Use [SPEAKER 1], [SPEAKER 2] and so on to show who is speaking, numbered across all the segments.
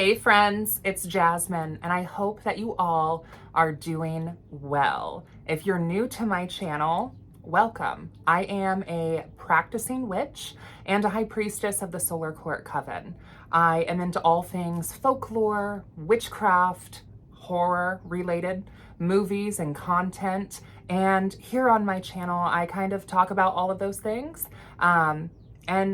[SPEAKER 1] Hey friends, it's Jasmine, and I hope that you all are doing well. If you're new to my channel, welcome. I am a practicing witch and a high priestess of the Solar Court Coven. I am into all things folklore, witchcraft, horror related movies and content. And here on my channel, I kind of talk about all of those things and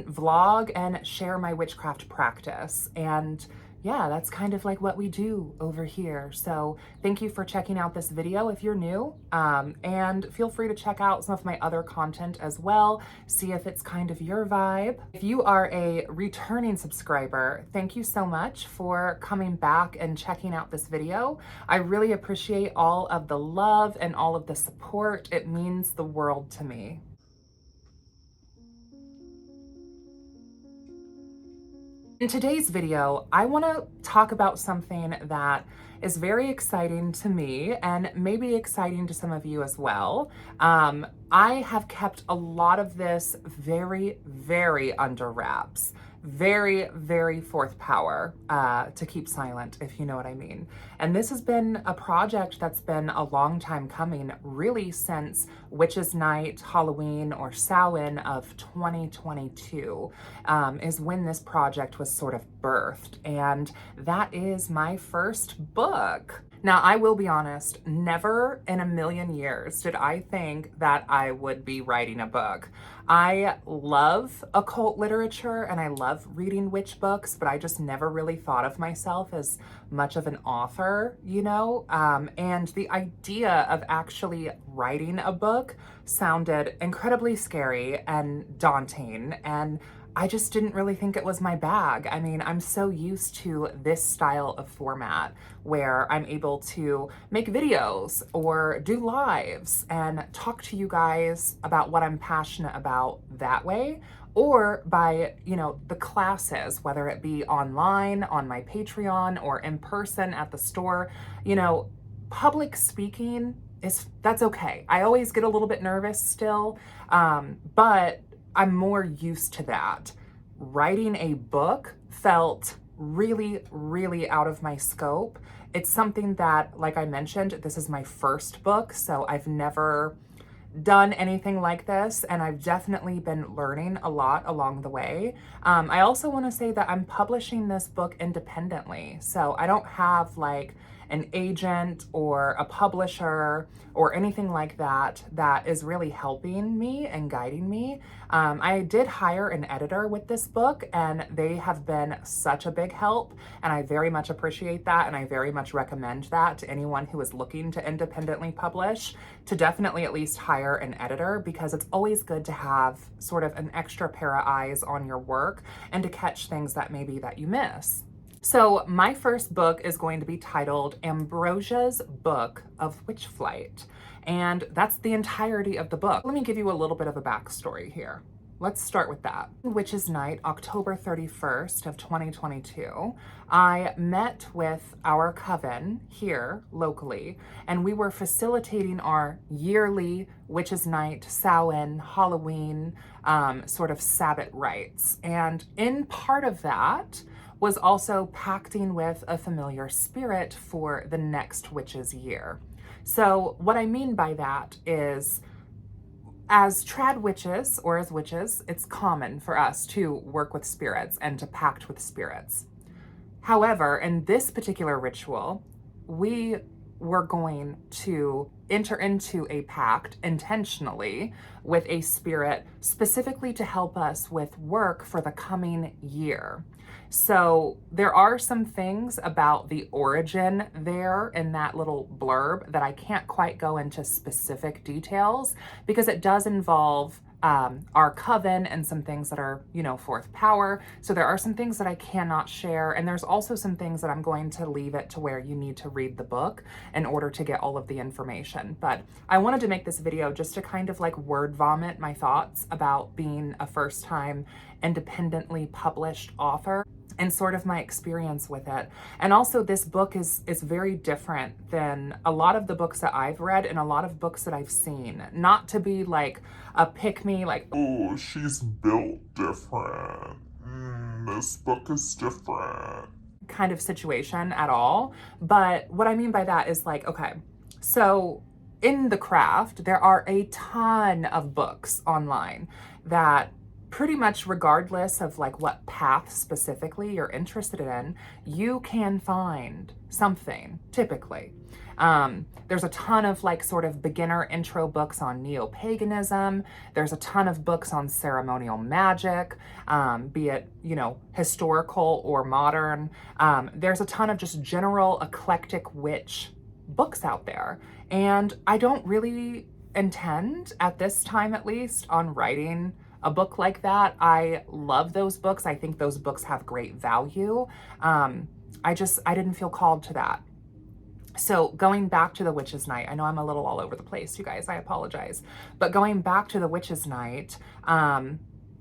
[SPEAKER 1] vlog and share my witchcraft practice. And yeah, that's kind of like what we do over here. So thank you for checking out this video if you're new, and feel free to check out some of my other content as well, see if it's kind of your vibe. If you are a returning subscriber, thank you so much for coming back and checking out this video. I really appreciate all of the love and all of the support. It means the world to me. In today's video, I want to talk about something that is very exciting to me and maybe exciting to some of you as well. I have kept a lot of this very, very under wraps. Very fourth power to keep silent, if you know what I mean. And this has been a project that's been a long time coming, really since Witches' Night, Halloween, or Samhain of 2022 is when this project was sort of birthed. And that is my first book. Now, I will be honest, never in a million years did I think that I would be writing a book. I love occult literature and I love reading witch books, but I just never really thought of myself as much of an author, you know? And the idea of actually writing a book sounded incredibly scary and daunting, and I just didn't really think it was my bag. I mean, I'm so used to this style of format where I'm able to make videos or do lives and talk to you guys about what I'm passionate about that way, or by, you know, the classes, whether it be online, on my Patreon, or in person at the store. You know, public speaking that's okay. I always get a little bit nervous still, but I'm more used to that. Writing a book felt really out of my scope. It's something that, like I mentioned, this is my first book, so I've never done anything like this, and I've definitely been learning a lot along the way. I also want to say that I'm publishing this book independently, so I don't have like an agent or a publisher or anything like that that is really helping me and guiding me. I did hire an editor with this book, and they have been such a big help, and I very much appreciate that, and I very much recommend that to anyone who is looking to independently publish, to definitely at least hire an editor, because it's always good to have sort of an extra pair of eyes on your work and to catch things that maybe that you miss. So my first book is going to be titled Ambrosia's Book of Witchflight, and that's the entirety of the book. Let me give you a little bit of a backstory here. Let's start with that. Witches' Night, October 31st of 2022, I met with our coven here locally, and we were facilitating our yearly Witches' Night, Samhain, Halloween, sort of Sabbath rites. And in part of that was also pacting with a familiar spirit for the next witch's year. So what I mean by that is, as trad witches, or as witches, it's common for us to work with spirits and to pact with spirits. However, in this particular ritual, we were going to enter into a pact intentionally with a spirit specifically to help us with work for the coming year. So there are some things about the origin there in that little blurb that I can't quite go into specific details, because it does involve our coven and some things that are, you know, fourth power. So there are some things that I cannot share. And there's also some things that I'm going to leave it to where you need to read the book in order to get all of the information. But I wanted to make this video just to kind of like word vomit my thoughts about being a first time independently published author and sort of my experience with it. And also, this book is very different than a lot of the books that I've read and a lot of books that I've seen. Not to be like a pick-me, like,
[SPEAKER 2] oh, she's built different. This book is different.
[SPEAKER 1] kind of situation at all. But what I mean by that is like, okay, so in the craft, there are a ton of books online that pretty much regardless of like what path specifically you're interested in, you can find something typically. There's a ton of like sort of beginner intro books on neo-paganism. There's a ton of books on ceremonial magic, be it, you know, historical or modern. There's a ton of just general eclectic witch books out there. And I don't really intend, at this time at least, on writing a book like that. I love those books. I think those books have great value. I didn't feel called to that. So going back to the Witch's Night, I know I'm a little all over the place, you guys, I apologize. But going back to the Witch's Night,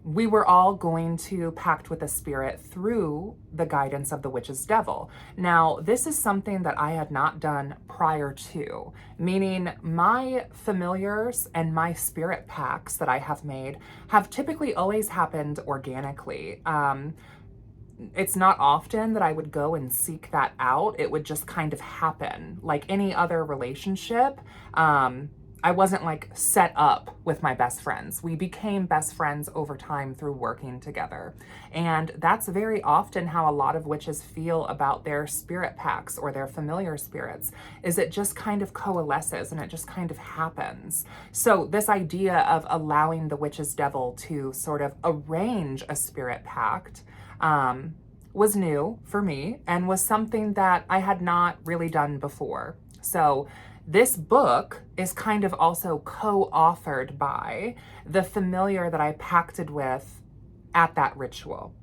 [SPEAKER 1] we were all going to pact with the spirit through the guidance of the witch's devil. Now, this is something that I had not done prior to, meaning my familiars and my spirit pacts that I have made have typically always happened organically. It's not often that I would go and seek that out. It would just kind of happen like any other relationship. I wasn't like set up with my best friends. We became best friends over time through working together. And that's very often how a lot of witches feel about their spirit pacts or their familiar spirits, is it just kind of coalesces and it just kind of happens. So this idea of allowing the witch's devil to sort of arrange a spirit pact was new for me and was something that I had not really done before. So this book is kind of also co-authored by the familiar that I pacted with at that ritual.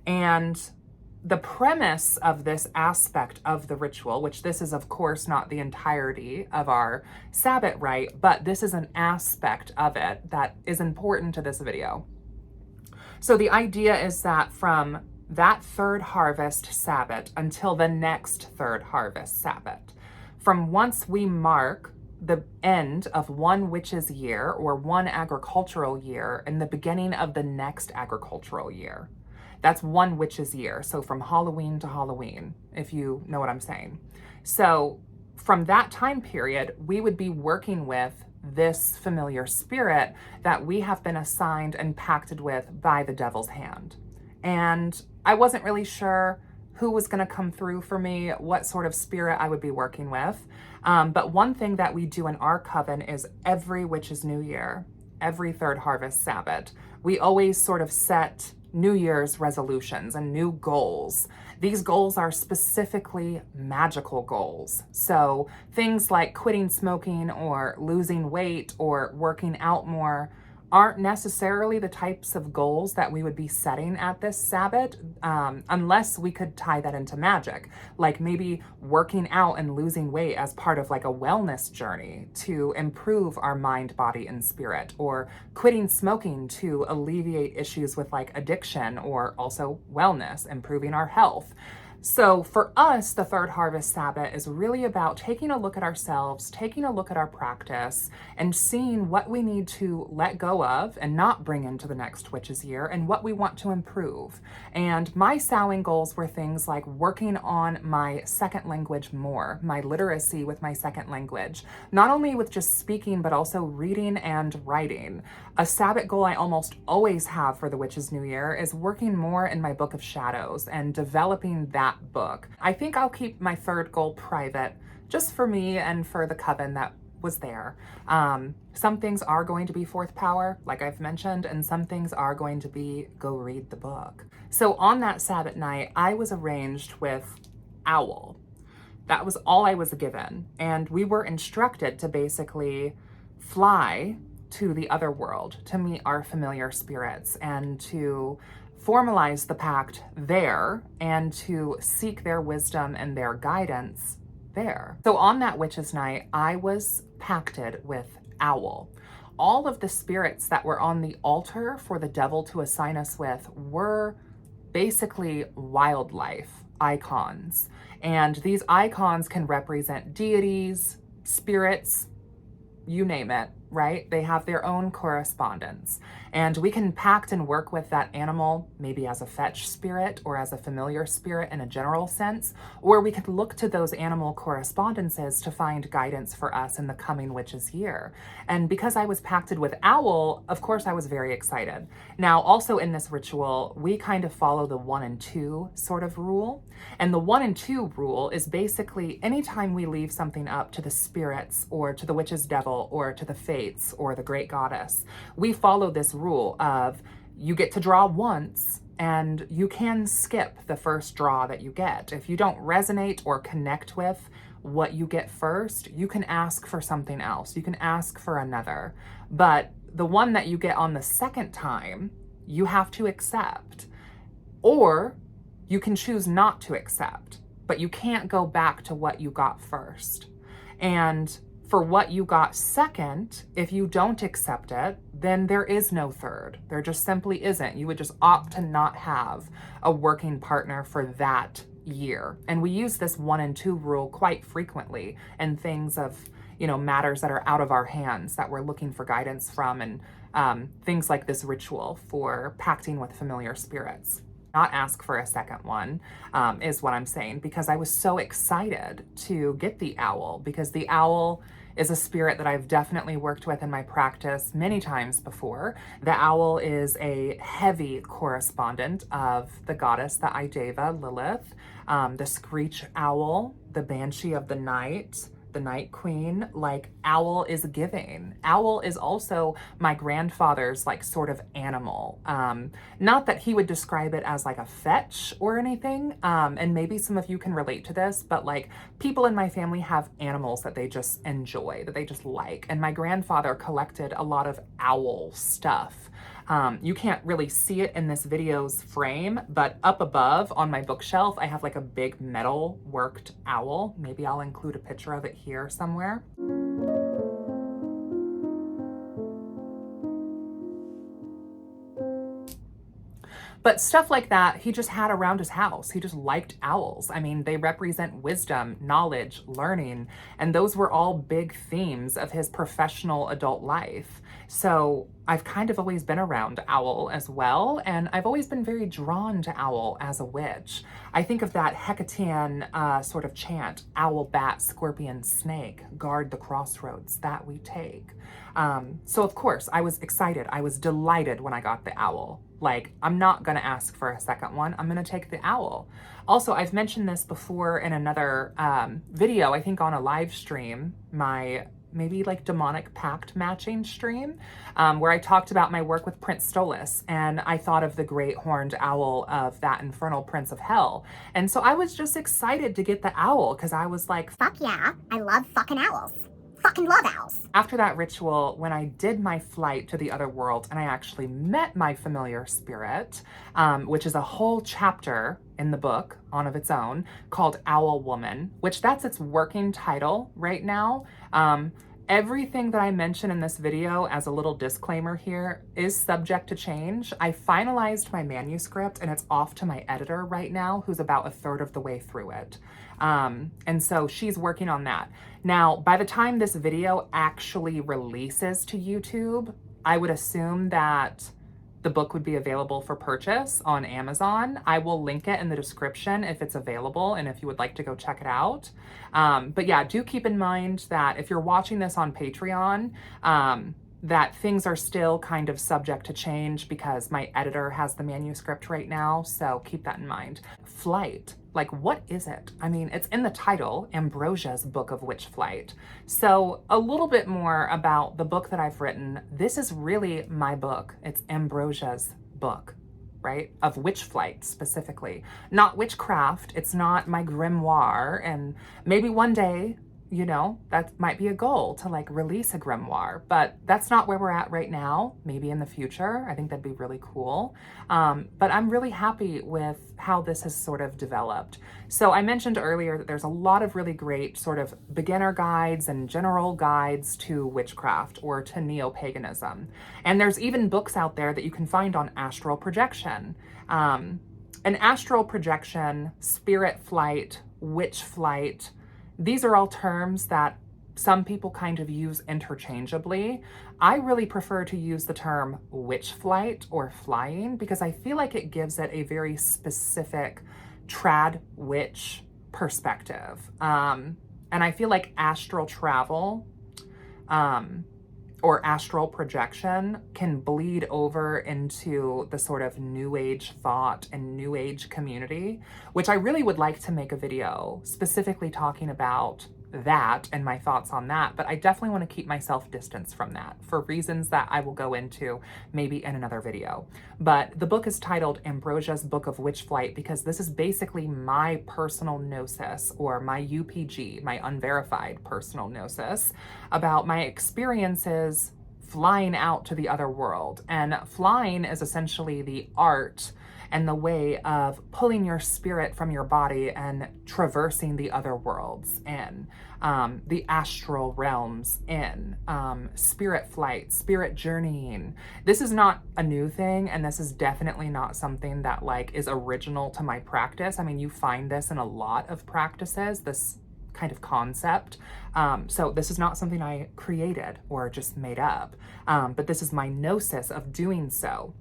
[SPEAKER 1] And the premise of this aspect of the ritual, which this is of course not the entirety of our Sabbat rite, but this is an aspect of it that is important to this video. So the idea is that from that third harvest Sabbat until the next third harvest Sabbat, from once we mark the end of one witch's year or one agricultural year and the beginning of the next agricultural year. That's one witch's year. So from Halloween to Halloween, if you know what I'm saying. So from that time period, we would be working with this familiar spirit that we have been assigned and pacted with by the devil's hand. And I wasn't really sure who was going to come through for me, what sort of spirit I would be working with. But one thing that we do in our coven is every witch's new year, every third harvest Sabbath, we always sort of set New Year's resolutions and new goals. These goals are specifically magical goals. So things like quitting smoking or losing weight or working out more aren't necessarily the types of goals that we would be setting at this Sabbath, unless we could tie that into magic, like maybe working out and losing weight as part of like a wellness journey to improve our mind, body, and spirit, or quitting smoking to alleviate issues with like addiction or also wellness, improving our health. So for us, the third harvest Sabbath is really about taking a look at ourselves, taking a look at our practice, and seeing what we need to let go of and not bring into the next witch's year, and what we want to improve. And my Samhain goals were things like working on my second language more, my literacy with my second language, not only with just speaking, but also reading and writing. A Sabbath goal I almost always have for the witch's new year is working more in my Book of Shadows and developing that book. I think I'll keep my third goal private just for me and for the coven that was there. Some things are going to be fourth power, like I've mentioned, and some things are going to be go read the book. So on that Sabbath night, I was arranged with Owl. That was all I was given. And we were instructed to basically fly to the Otherworld to meet our familiar spirits and to formalize the pact there and to seek their wisdom and their guidance there. So on that witch's night, I was pacted with Owl. All of the spirits that were on the altar for the devil to assign us with were basically wildlife icons. And these icons can represent deities, spirits, you name it. right? They have their own correspondence. And we can pact and work with that animal, maybe as a fetch spirit or as a familiar spirit in a general sense, or we could look to those animal correspondences to find guidance for us in the coming witch's year. And because I was pacted with owl, of course I was very excited. Now, also in this ritual, we kind of follow the 1 and 2 sort of rule. And the 1 and 2 rule is basically anytime we leave something up to the spirits or to the witch's devil or to the fates or the great goddess, we follow this rule of you get to draw once and you can skip the first draw that you get. If you don't resonate or connect with what you get first, you can ask for something else. You can ask for another. But the one that you get on the second time, you have to accept. Or you can choose not to accept, but you can't go back to what you got first. And for what you got second, if you don't accept it, then there is no third. There just simply isn't. You would just opt to not have a working partner for that year. And we use this 1 and 2 rule quite frequently in things of, matters that are out of our hands that we're looking for guidance from, and things like this ritual for pacting with familiar spirits. Not ask for a second one, is what I'm saying, because I was so excited to get the owl, because the owl is a spirit that I've definitely worked with in my practice many times before. The owl is a heavy correspondent of the goddess, the Ideva, Lilith, the screech owl, the banshee of the night queen. Like, owl is giving. Owl is also my grandfather's sort of animal. Not that he would describe it as a fetch or anything. And maybe some of you can relate to this, but people in my family have animals that they just enjoy, that they just like. And my grandfather collected a lot of owl stuff. You can't really see it in this video's frame, but up above on my bookshelf, I have a big metal worked owl. Maybe I'll include a picture of it here somewhere. But stuff like that, he just had around his house. He just liked owls. I mean, they represent wisdom, knowledge, learning, and those were all big themes of his professional adult life. So I've kind of always been around owl as well, and I've always been very drawn to owl as a witch. I think of that Hecatean sort of chant, owl, bat, scorpion, snake, guard the crossroads that we take. So of course, I was excited. I was delighted when I got the owl. I'm not gonna ask for a second one. I'm gonna take the owl. Also, I've mentioned this before in another video, I think on a live stream, my maybe demonic pact matching stream, where I talked about my work with Prince Stolas, and I thought of the great horned owl of that infernal prince of hell. And so I was just excited to get the owl, because I was like,
[SPEAKER 2] fuck yeah, I love fucking owls. Fucking love owls.
[SPEAKER 1] After that ritual, when I did my flight to the other world and I actually met my familiar spirit, which is a whole chapter in the book on of its own called Owl Woman, which that's its working title right now. Everything that I mention in this video, as a little disclaimer here, is subject to change. I finalized my manuscript and it's off to my editor right now, who's about a third of the way through it. And so she's working on that. Now, by the time this video actually releases to YouTube, I would assume that the book would be available for purchase on Amazon. I will link it in the description if it's available and if you would like to go check it out. But yeah, do keep in mind that if you're watching this on Patreon, that things are still kind of subject to change because my editor has the manuscript right now, so keep that in mind. Flight, what is it? I mean, it's in the title, Ambrosia's Book of Witchflight. So a little bit more about the book that I've written. This is really my book. It's Ambrosia's book, right? Of Witchflight specifically. Not witchcraft, it's not my grimoire, and maybe one day, that might be a goal to release a grimoire, but that's not where we're at right now. Maybe in the future, I think that'd be really cool. But I'm really happy with how this has sort of developed. So I mentioned earlier that there's a lot of really great sort of beginner guides and general guides to witchcraft or to neo-paganism. And there's even books out there that you can find on astral projection. And astral projection, spirit flight, witch flight, these are all terms that some people kind of use interchangeably. I really prefer to use the term witch flight or flying because I feel like it gives it a very specific trad witch perspective. And I feel like astral travel or astral projection can bleed over into the sort of new age thought and new age community, which I really would like to make a video specifically talking about that and my thoughts on that, but I definitely want to keep myself distanced from that for reasons that I will go into maybe in another video. But the book is titled Ambrosia's Book of Witchflight because this is basically my personal gnosis, or my UPG, my unverified personal gnosis, about my experiences flying out to the other world. And flying is essentially the art and the way of pulling your spirit from your body and traversing the other worlds in, the astral realms in, spirit flight, spirit journeying. This is not a new thing, and this is definitely not something that like is original to my practice. I mean, you find this in a lot of practices, this kind of concept. So this is not something I created or just made up, but this is my gnosis of doing so.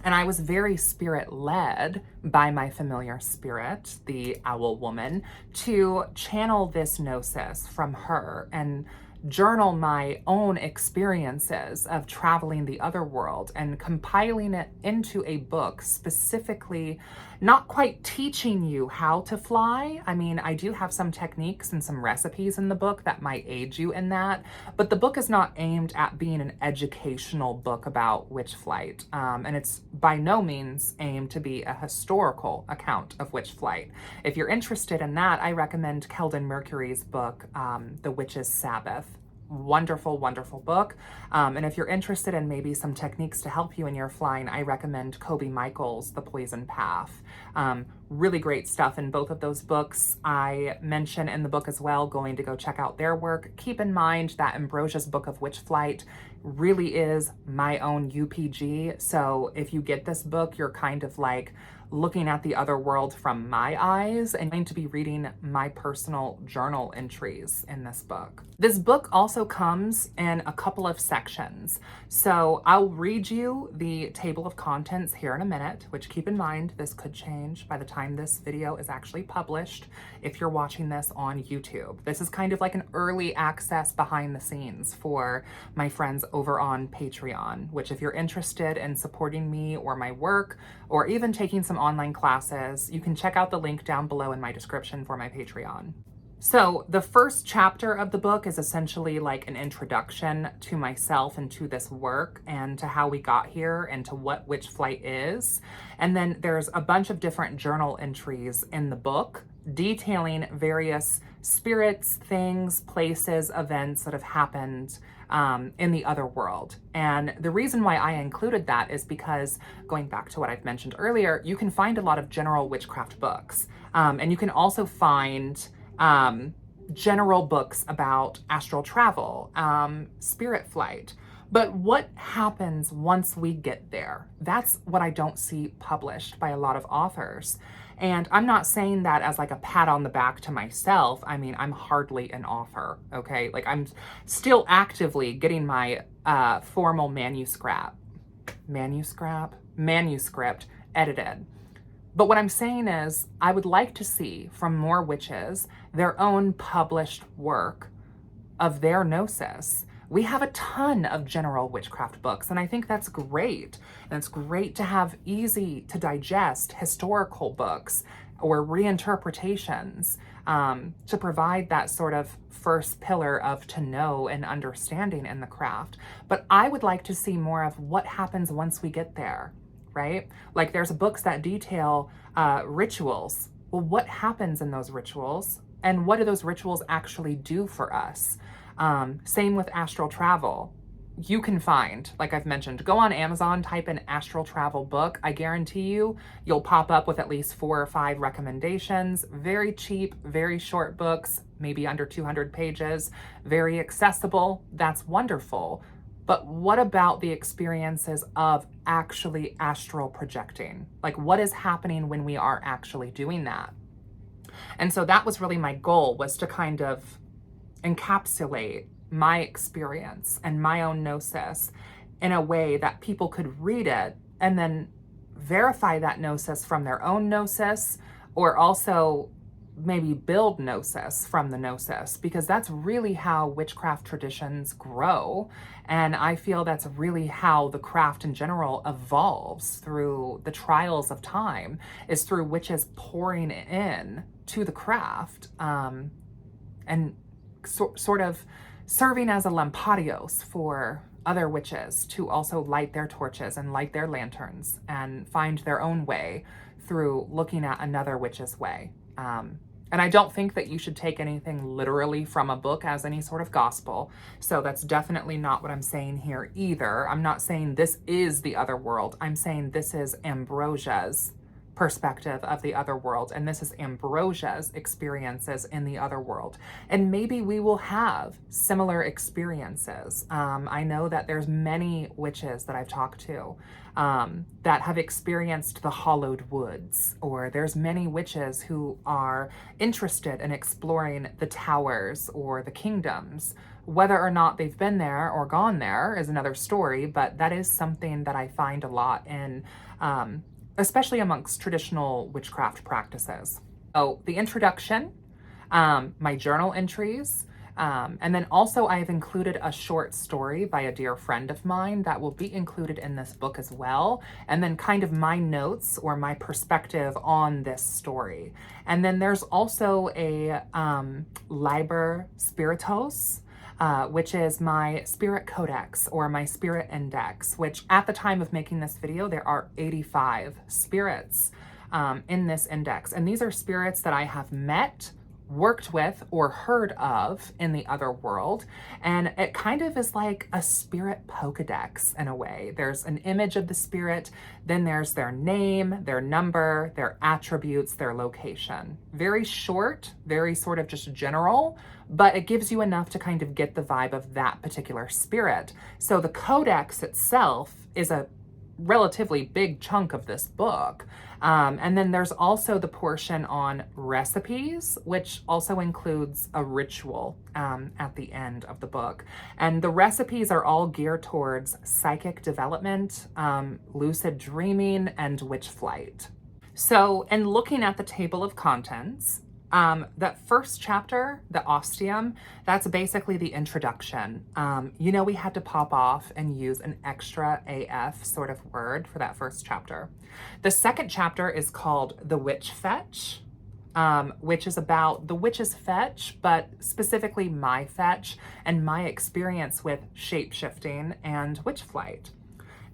[SPEAKER 1] And I was very spirit-led by my familiar spirit, the owl woman, to channel this gnosis from her and journal my own experiences of traveling the other world and compiling it into a book, specifically not quite teaching you how to fly. I mean, I do have some techniques and some recipes in the book that might aid you in that, but the book is not aimed at being an educational book about witch flight, and it's by no means aimed to be a historical account of witch flight. If you're interested in that, I recommend Keldon Mercury's book, The Witch's Sabbath. Wonderful, wonderful book. And if you're interested in maybe some techniques to help you in your flying, I recommend Kobe Michael's The Poison Path. Really great stuff in both of those books. I mention in the book as well, going to go check out their work. Keep in mind that Ambrosia's Book of Witchflight really is my own UPG. So if you get this book, you're kind of like looking at the other world from my eyes and going to be reading my personal journal entries in this book. This book also comes in a couple of sections. So I'll read you the table of contents here in a minute, which keep in mind, this could change by the time this video is actually published if you're watching this on YouTube. This is kind of like an early access behind the scenes for my friends over on Patreon, which if you're interested in supporting me or my work, or even taking some online classes, you can check out the link down below in my description for my Patreon. So the first chapter of the book is essentially like an introduction to myself and to this work and to how we got here and to what Witchflight is. And then there's a bunch of different journal entries in the book detailing various spirits, things, places, events that have happened in the other world. And the reason why I included that is because, going back to what I've mentioned earlier, you can find a lot of general witchcraft books. And you can also find general books about astral travel, spirit flight. But what happens once we get there? That's what I don't see published by a lot of authors. And I'm not saying that as like a pat on the back to myself. I mean, I'm hardly an author, okay? Like I'm still actively getting my formal manuscript edited. But what I'm saying is I would like to see from more witches their own published work of their gnosis. We have a ton of general witchcraft books, and I think that's great. And it's great to have easy to digest historical books or reinterpretations to provide that sort of first pillar of to know and understanding in the craft. But I would like to see more of what happens once we get there, right? Like there's books that detail rituals. Well, what happens in those rituals? And what do those rituals actually do for us? Same with astral travel. You can find, like I've mentioned, go on Amazon, type in astral travel book. I guarantee you, you'll pop up with at least 4 or 5 recommendations. Very cheap, very short books, maybe under 200 pages, very accessible. That's wonderful. But what about the experiences of actually astral projecting? Like what is happening when we are actually doing that? And so that was really my goal, was to kind of encapsulate my experience and my own gnosis in a way that people could read it and then verify that gnosis from their own gnosis, or also maybe build gnosis from the gnosis, because that's really how witchcraft traditions grow. And I feel that's really how the craft in general evolves through the trials of time, is through witches pouring in to the craft, and sort of serving as a lamparios for other witches to also light their torches and light their lanterns and find their own way through looking at another witch's way. And I don't think that you should take anything literally from a book as any sort of gospel. So that's definitely not what I'm saying here either. I'm not saying this is the other world. I'm saying this is Ambrosia's perspective of the other world, and this is Ambrosia's experiences in the other world. And maybe we will have similar experiences. I know that there's many witches that I've talked to that have experienced the hollowed woods, or there's many witches who are interested in exploring the towers or the kingdoms. Whether or not they've been there or gone there is another story, but that is something that I find a lot in especially amongst traditional witchcraft practices. So the introduction, my journal entries, and then also I've included a short story by a dear friend of mine that will be included in this book as well. And then kind of my notes or my perspective on this story. And then there's also a Liber Spiritus, which is my spirit codex or my spirit index, which at the time of making this video, there are 85 spirits in this index. And these are spirits that I have met, worked with, or heard of in the other world. And it kind of is like a spirit Pokedex in a way. There's an image of the spirit, then there's their name, their number, their attributes, their location. Very short, very sort of just general, but it gives you enough to kind of get the vibe of that particular spirit. So the codex itself is a relatively big chunk of this book. And then there's also the portion on recipes, which also includes a ritual at the end of the book. And the recipes are all geared towards psychic development, lucid dreaming, and witchflight. So in looking at the table of contents, that first chapter, the ostium, that's basically the introduction. We had to pop off and use an extra AF sort of word for that first chapter. The second chapter is called The Witch Fetch, which is about the witch's fetch, but specifically my fetch and my experience with shape-shifting and witchflight.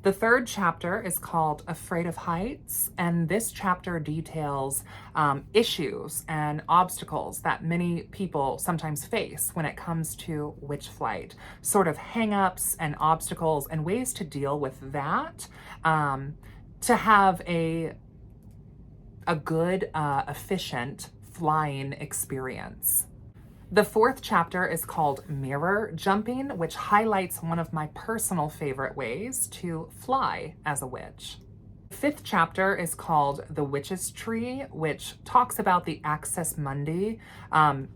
[SPEAKER 1] The third chapter is called Afraid of Heights, and this chapter details issues and obstacles that many people sometimes face when it comes to witchflight, sort of hang-ups and obstacles and ways to deal with that, to have a good, efficient flying experience. The fourth chapter is called Mirror Jumping, which highlights one of my personal favorite ways to fly as a witch. The fifth chapter is called The Witch's Tree, which talks about the Axis Mundi,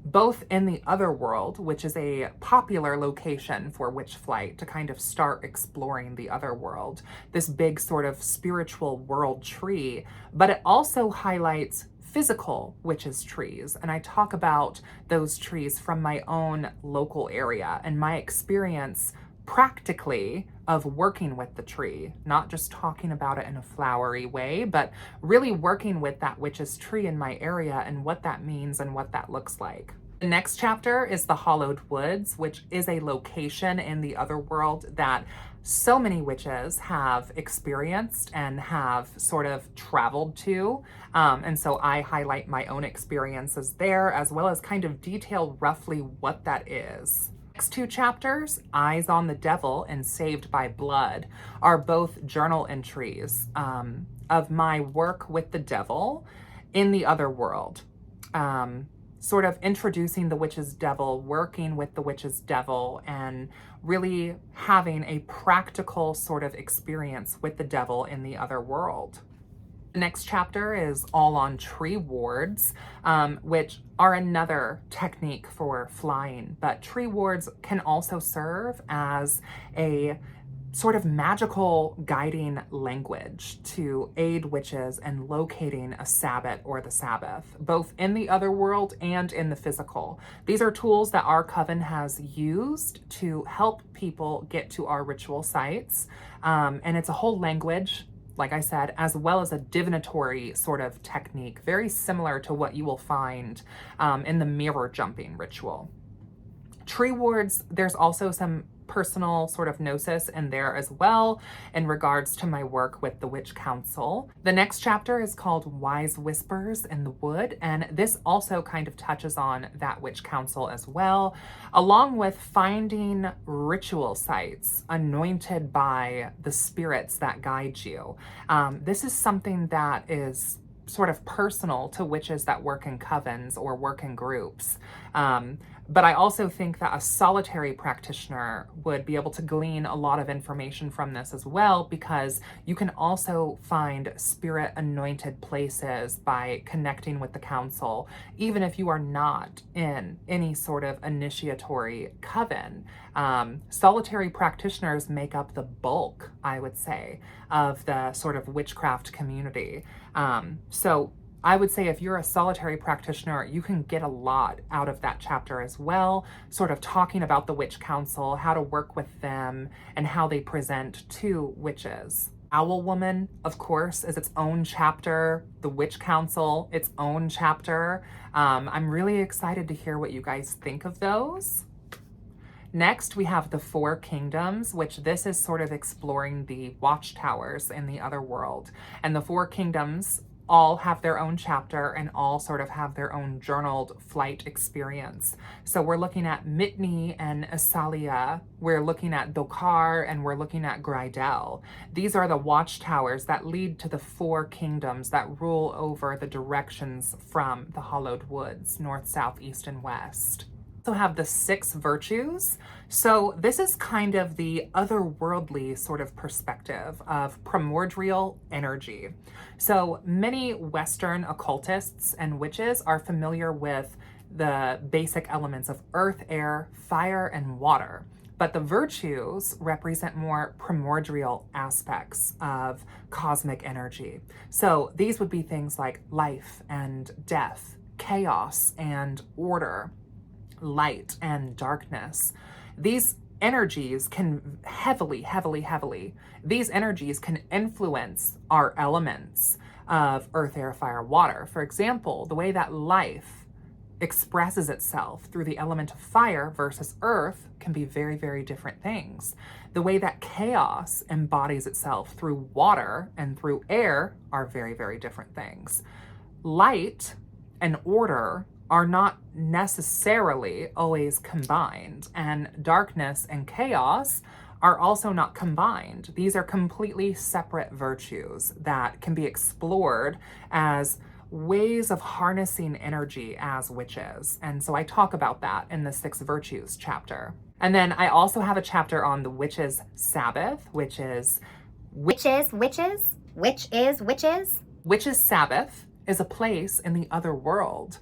[SPEAKER 1] both in the Otherworld, which is a popular location for witchflight to kind of start exploring the Otherworld, this big sort of spiritual world tree, but it also highlights physical witches' trees. And I talk about those trees from my own local area and my experience practically of working with the tree, not just talking about it in a flowery way, but really working with that witch's tree in my area and what that means and what that looks like. The next chapter is the Hollowed Woods, which is a location in the Otherworld that so many witches have experienced and have sort of traveled to. And so I highlight my own experiences there, as well as kind of detail roughly what that is. Next two chapters, Eyes on the Devil and Saved by Blood, are both journal entries of my work with the devil in the Otherworld. Sort of introducing the witch's devil, working with the witch's devil, and really having a practical sort of experience with the devil in the other world. The next chapter is all on tree wards, which are another technique for flying. But tree wards can also serve as a sort of magical guiding language to aid witches in locating a Sabbath or the Sabbath, both in the other world and in the physical. These are tools that our coven has used to help people get to our ritual sites. And it's a whole language, like I said, as well as a divinatory sort of technique, very similar to what you will find in the mirror jumping ritual. Tree wards, there's also some personal sort of gnosis in there as well in regards to my work with the Witch Council. The next chapter is called Wise Whispers in the Wood, and this also kind of touches on that Witch Council as well, along with finding ritual sites anointed by the spirits that guide you. This is something that is sort of personal to witches that work in covens or work in groups. But I also think that a solitary practitioner would be able to glean a lot of information from this as well, because you can also find spirit anointed places by connecting with the council, even if you are not in any sort of initiatory coven. Solitary practitioners make up the bulk, I would say, of the sort of witchcraft community. So I would say if you're a solitary practitioner, you can get a lot out of that chapter as well, sort of talking about the Witch Council, how to work with them, and how they present to witches. Owl Woman, of course, is its own chapter. The Witch Council, its own chapter. I'm really excited to hear what you guys think of those. Next, we have the Four Kingdoms, which this is sort of exploring the watchtowers in the other world. And the Four Kingdoms all have their own chapter and all sort of have their own journaled flight experience. So we're looking at Mitni and Asalia, we're looking at Dokar, and we're looking at Grydel. These are the watchtowers that lead to the Four Kingdoms that rule over the directions from the Hollowed Woods, north, south, east, and west. Also have the 6 virtues. So this is kind of the otherworldly sort of perspective of primordial energy. So many Western occultists and witches are familiar with the basic elements of earth, air, fire, and water. But the virtues represent more primordial aspects of cosmic energy. So these would be things like life and death, chaos and order, light and darkness. These energies can these energies can influence our elements of earth, air, fire, water. For example, the way that life expresses itself through the element of fire versus earth can be very, very different things. The way that chaos embodies itself through water and through air are very, very different things. Light and order are not necessarily always combined, and darkness and chaos are also not combined. These are completely separate virtues that can be explored as ways of harnessing energy as witches. And so I talk about that in the 6 virtues chapter. And then I also have a chapter on the witches' Sabbath, which is
[SPEAKER 2] Witches.
[SPEAKER 1] Witches' Sabbath is a place in the other world.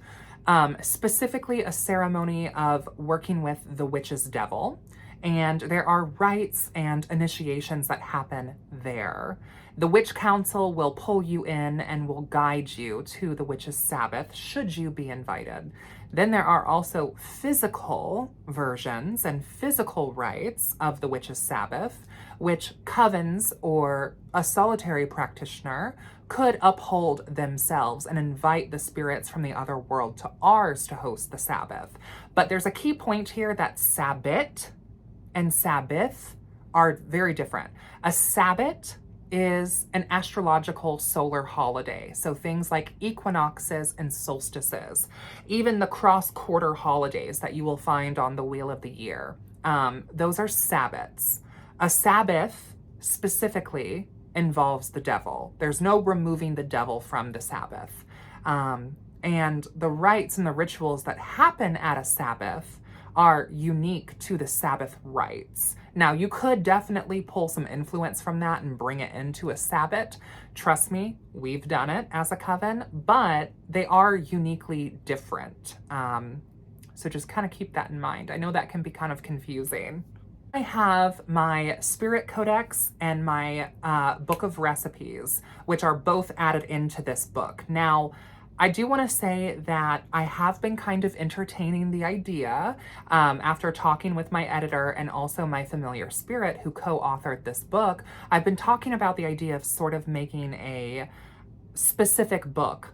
[SPEAKER 1] Specifically a ceremony of working with the witch's devil. And there are rites and initiations that happen there. The Witch Council will pull you in and will guide you to the witch's Sabbath, should you be invited. Then there are also physical versions and physical rites of the witch's Sabbath, which covens or a solitary practitioner could uphold themselves and invite the spirits from the other world to ours to host the Sabbath. But there's a key point here that Sabbat and Sabbath are very different. A Sabbat is an astrological solar holiday. So things like equinoxes and solstices, even the cross-quarter holidays that you will find on the Wheel of the Year. Those are Sabbats. A Sabbath specifically involves the devil. There's no removing the devil from the Sabbath. And the rites and the rituals that happen at a Sabbath are unique to the Sabbath rites. Now, you could definitely pull some influence from that and bring it into a Sabbat. Trust me, we've done it as a coven, but they are uniquely different. So just kind of keep that in mind. I know that can be kind of confusing. I have my Spirit Codex and my Book of Recipes, which are both added into this book. Now, I do want to say that I have been kind of entertaining the idea after talking with my editor and also my familiar spirit who co-authored this book. I've been talking about the idea of sort of making a specific book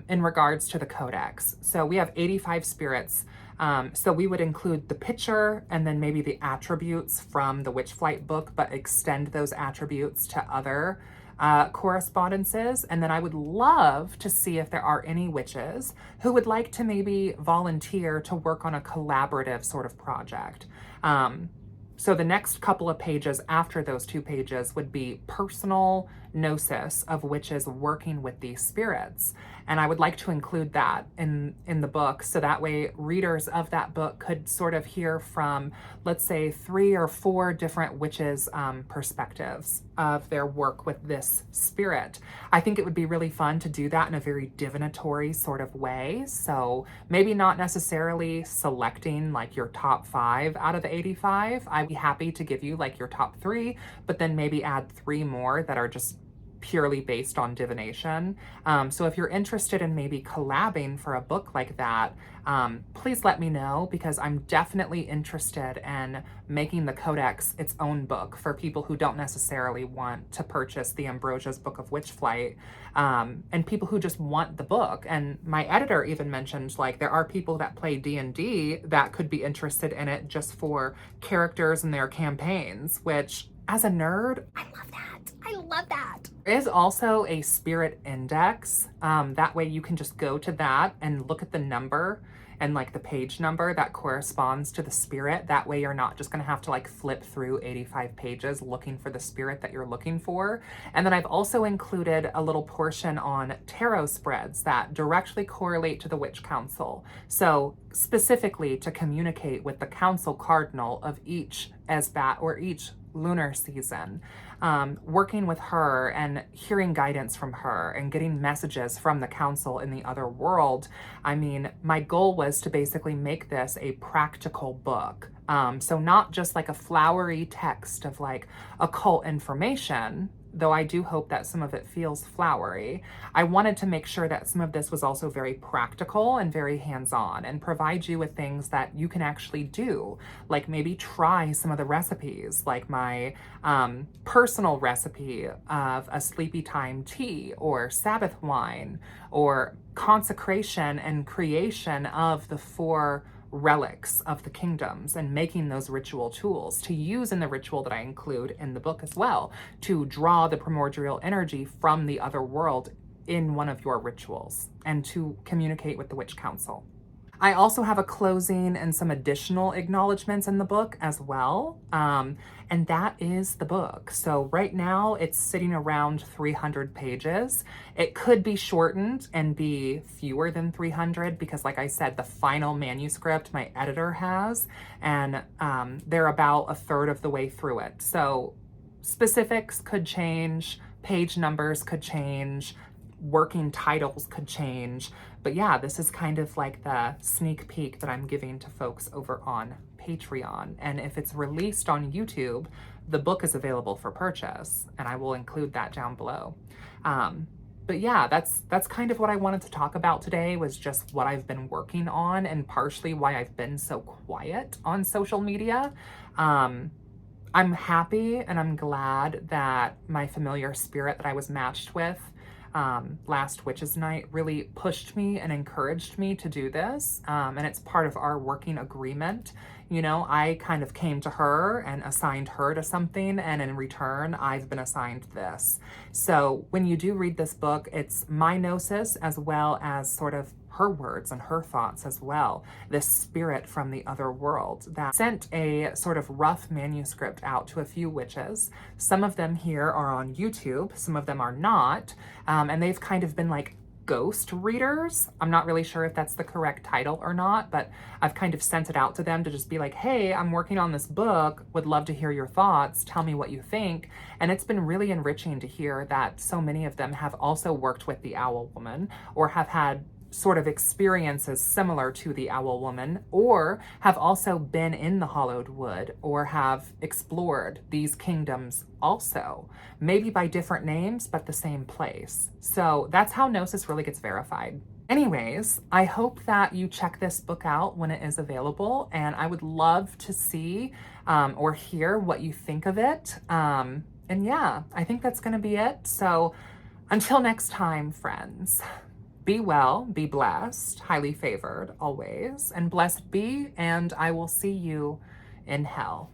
[SPEAKER 1] in regards to the codex. So we have 85 spirits. So we would include the picture and then maybe the attributes from the Witchflight book, but extend those attributes to other correspondences. And then I would love to see if there are any witches who would like to maybe volunteer to work on a collaborative sort of project. So the next couple of pages after those 2 pages would be personal gnosis of witches working with these spirits. And I would like to include that in the book, so that way readers of that book could sort of hear from, let's say, 3 or 4 different witches' perspectives of their work with this spirit. I think it would be really fun to do that in a very divinatory sort of way. So maybe not necessarily selecting like your top 5 out of the 85. I'd be happy to give you like your top 3, but then maybe add 3 more that are just purely based on divination. So if you're interested in maybe collabing for a book like that, please let me know, because I'm definitely interested in making the Codex its own book for people who don't necessarily want to purchase the Ambrosia's Book of Witchflight, and people who just want the book. And my editor even mentioned like there are people that play D&D that could be interested in it just for characters and their campaigns, which as a nerd, I love that. I love that. There is also a spirit index. That way you can just go to that and look at the number and like the page number that corresponds to the spirit. That way you're not just gonna have to like flip through 85 pages looking for the spirit that you're looking for. And then I've also included a little portion on tarot spreads that directly correlate to the Witch Council. So specifically to communicate with the council cardinal of each Esbat or each lunar season, working with her and hearing guidance from her and getting messages from the council in the other world. I mean, my goal was to basically make this a practical book. So not just like a flowery text of like occult information, though I do hope that some of it feels flowery. I wanted to make sure that some of this was also very practical and very hands-on and provide you with things that you can actually do, like maybe try some of the recipes, like my personal recipe of a sleepy time tea or Sabbath wine, or consecration and creation of the 4 relics of the kingdoms and making those ritual tools to use in the ritual that I include in the book as well, to draw the primordial energy from the other world in one of your rituals and to communicate with the Witch Council. I also have a closing and some additional acknowledgements in the book as well. And that is the book. So right now it's sitting around 300 pages. It could be shortened and be fewer than 300 because, like I said, the final manuscript my editor has, and they're about a third of the way through it. So specifics could change, page numbers could change, working titles could change. But yeah, this is kind of like the sneak peek that I'm giving to folks over on Patreon. And if it's released on YouTube, the book is available for purchase, and I will include that down below. But yeah, that's kind of what I wanted to talk about today, was just what I've been working on and partially why I've been so quiet on social media. I'm happy and I'm glad that my familiar spirit that I was matched with last Witches Night really pushed me and encouraged me to do this. And it's part of our working agreement. You know, I kind of came to her and assigned her to something, and in return, I've been assigned this. So when you do read this book, it's my gnosis as well as sort of her words and her thoughts as well. This spirit from the other world that sent a sort of rough manuscript out to a few witches. Some of them here are on YouTube, some of them are not. And they've kind of been like ghost readers. I'm not really sure if that's the correct title or not, but I've kind of sent it out to them to just be like, hey, I'm working on this book, would love to hear your thoughts, tell me what you think. And it's been really enriching to hear that so many of them have also worked with the Owl Woman, or have had sort of experiences similar to the Owl Woman, or have also been in the Hollowed Wood, or have explored these kingdoms also, maybe by different names, but the same place. So that's how Gnosis really gets verified. Anyways, I hope that you check this book out when it is available, and I would love to see or hear what you think of it. And yeah, I think that's gonna be it. So until next time, friends. Be well, be blessed, highly favored always, and blessed be, and I will see you in hell.